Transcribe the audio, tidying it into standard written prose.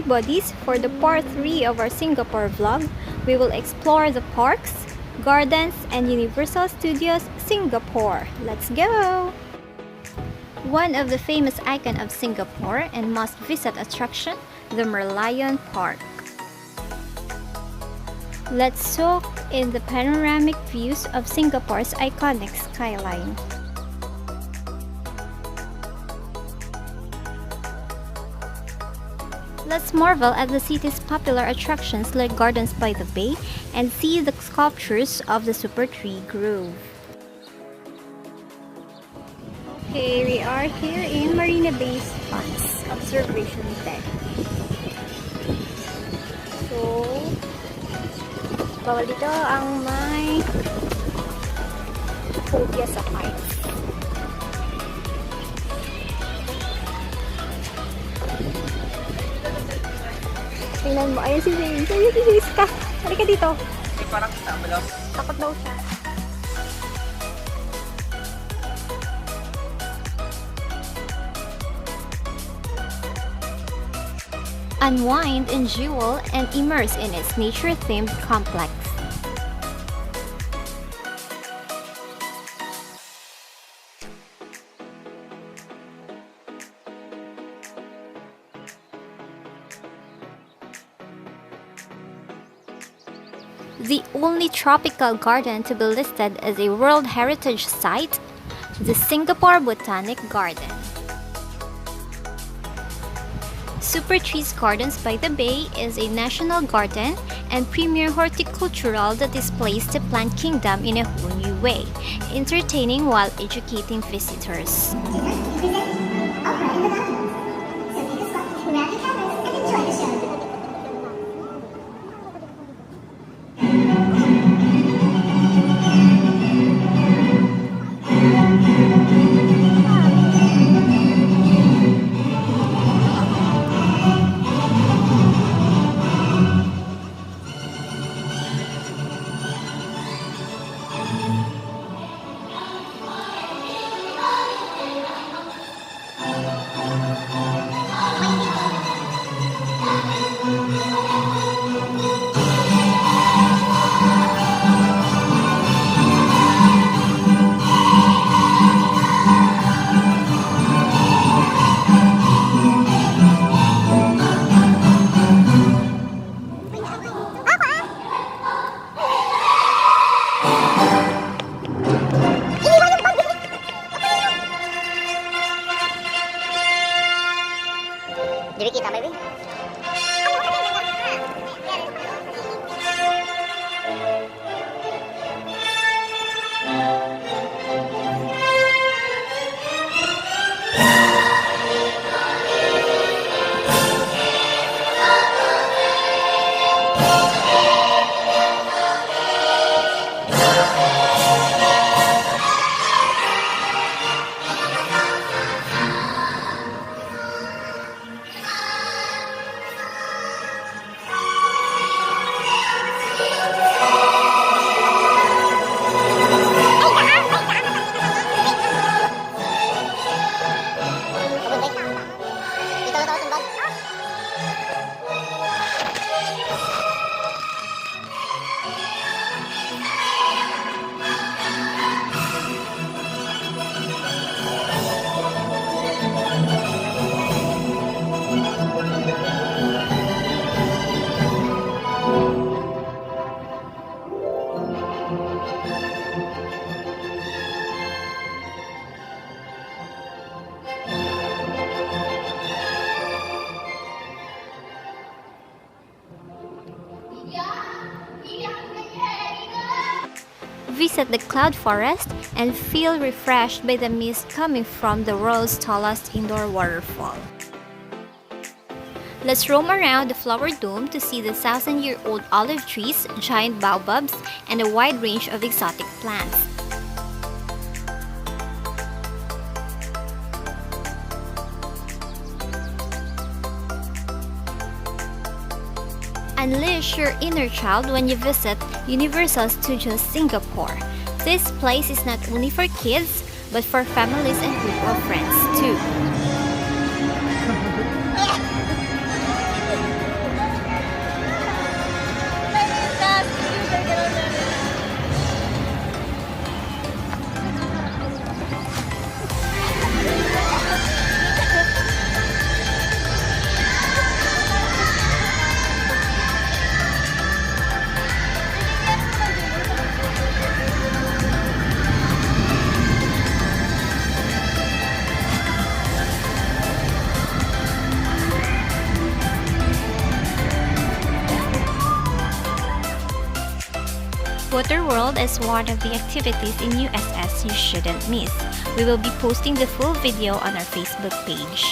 buddies, for the part 3 of our Singapore vlog, we will explore the parks, gardens, and Universal Studios Singapore. Let's go! One of the famous icons of Singapore and must-visit attraction, the Merlion Park. Let's soak in the panoramic views of Singapore's iconic skyline. Let's marvel at the city's popular attractions like Gardens by the Bay and see the sculptures of the Super Tree Grove. Okay, we are here in Marina Bay's Funds Observation Deck. So, bawal dito ang may phobia sa heights. Tingnan mo, ayun si James. Ayun si James ka. Halika dito. Parang kasama daw. Takot daw siya. Unwind, enjoy, and immerse in its nature-themed complex. The only tropical garden to be listed as a World Heritage Site, the Singapore Botanic Garden. Super Trees Gardens by the Bay is a national garden and premier horticultural that displays the plant kingdom in a whole new way, entertaining while educating visitors. Jadi kita baby. Visit the cloud forest and feel refreshed by the mist coming from the world's tallest indoor waterfall. Let's roam around the flower dome to see the 1,000-year-old olive trees, giant baobabs, and a wide range of exotic plants. Unleash your inner child when you visit Universal Studios Singapore. This place is not only for kids, but for families and group of friends too. Water World is one of the activities in USS you shouldn't miss. We will be posting the full video on our Facebook page.